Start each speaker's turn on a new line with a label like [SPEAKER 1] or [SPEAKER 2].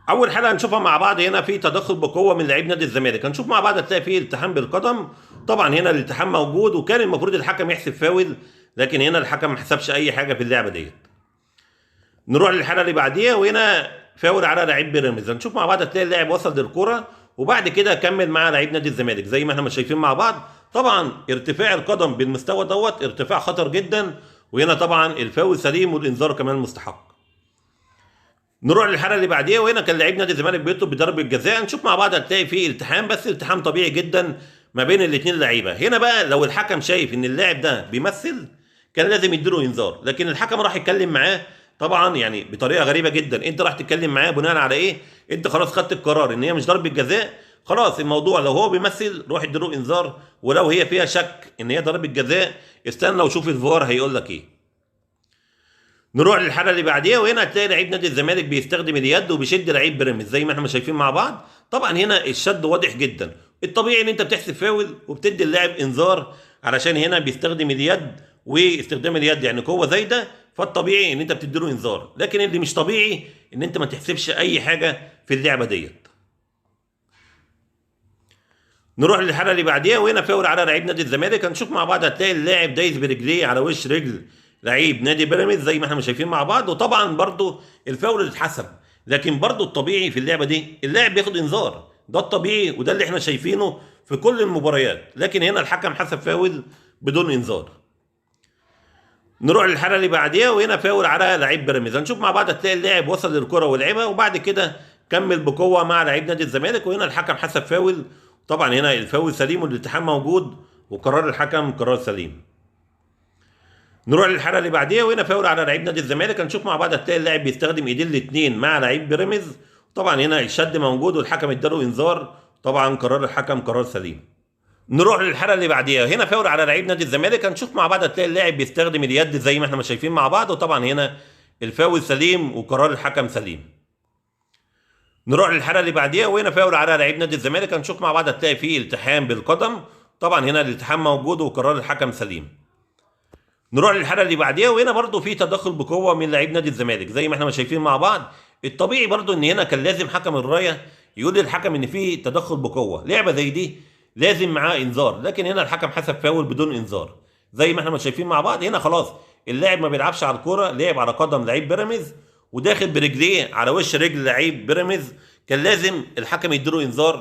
[SPEAKER 1] اول حاجه هنشوفها مع بعض هنا في تدخل بقوه من لعيب نادي الزمالك. هنشوف مع بعض هتلاقي فيه التحام بالقدم. طبعا هنا الالتحام موجود وكان المفروض الحكم يحسب فاول، لكن هنا الحكم ما حسبش اي حاجه في اللعبه ديت. نروح للحاله اللي بعديها وهنا فاول على لعيب بيراميدز. هنشوف مع بعض هتلاقي اللاعب وصل للكره وبعد كده كمل مع لعيب نادي الزمالك زي ما احنا مش شايفين مع بعض. طبعا ارتفاع القدم بالمستوى دوت ارتفاع خطر جدا، وهنا طبعا الفاول سليم والانذار كمان مستحق. نروح للحاله اللي بعديها وهنا كان لعيب نادي الزمالك بيطلب بضربه جزاء. نشوف مع بعض هتلاقي فيه التحام، بس التحام طبيعي جدا ما بين الاثنين لعيبه. هنا بقى لو الحكم شايف ان اللاعب ده بيمثل كان لازم يديله انذار، لكن الحكم راح يتكلم معاه طبعا يعني بطريقه غريبه جدا. انت راح تتكلم معاه بناء على ايه؟ انت خلاص خدت القرار ان هي مش ضربه جزاء، خلاص الموضوع لو هو بيمثل روح اديله انذار، ولو هي فيها شك ان هي ضربه جزاء استنى وشوف الفار هيقول لك ايه. نروح للحاله اللي بعديها وهنا هتلاقي لعيب نادي الزمالك بيستخدم اليد وبيشد لعيب بيراميدز زي ما احنا شايفين مع بعض. طبعا هنا الشد واضح جدا. الطبيعي ان انت بتحسب فاول وبتدي اللاعب انذار علشان هنا بيستخدم اليد، واستخدام اليد يعني قوه زايده، فالطبيعي ان انت بتديله انذار. لكن اللي مش طبيعي ان انت ما تحسبش اي حاجه في اللعبه ديت. نروح للحاله اللي بعديها وهنا فاول على لعيب نادي الزمالك. هنشوف مع بعض هتلاقي اللاعب دايس برجليه على وش رجل لعيب نادي بيراميدز زي ما احنا شايفين مع بعض، وطبعا برضو الفاول اللي اتحسب. لكن برضو الطبيعي في اللعبه دي اللاعب بياخد انذار، ده الطبيعي وده اللي احنا شايفينه في كل المباريات، لكن هنا الحكم حسب فاول بدون انذار. نروح للحاله اللي بعديها وهنا فاول على لعيب بيراميدز. هنشوف مع بعض هتلاقي اللاعب وصل للكره ولعبها وبعد كده كمل بقوه مع لعيب نادي الزمالك، وهنا الحكم حسب فاول. طبعا هنا الفاول سليم والالتحام موجود وقرار الحكم قرار سليم. نروح للحاله اللي بعديها وهنا فاول على لعيب نادي الزمالك. هنشوف مع بعض هتلاقي اللاعب بيستخدم ايدين الاثنين مع لعيب بيراميدز. طبعا هنا الشد موجود والحكم اداله انذار، طبعا قرار الحكم قرار سليم. نروح للحاله اللي بعديها هنا فاول على لعيب نادي الزمالك. هنشوف مع بعض هتلاقي اللاعب بيستخدم اليد زي ما احنا ما شايفين مع بعض، وطبعا هنا الفاول سليم وقرار الحكم سليم. نروح للحاله اللي بعديها وهنا فاول على لعيب نادي الزمالك. هنشوف مع بعض هتلاقي فيه التحام بالقدم. طبعا هنا الالتحام موجود وقرار الحكم سليم. نروح للحاله اللي بعديها وهنا برضو في تدخل بقوه من لعيب نادي الزمالك زي ما احنا ما شايفين مع بعض. الطبيعي برضو ان هنا كان لازم حكم الرايه يقول للحكم ان في تدخل بقوه، لعبه زي دي لازم معاه انذار، لكن هنا الحكم حسب فاول بدون انذار زي ما احنا ما شايفين مع بعض. هنا خلاص اللاعب ما بيلعبش على الكوره، لعب على قدم لعيب بيراميدز وداخل برجليه على وش رجل لعيب بيراميدز، كان لازم الحكم يديله انذار.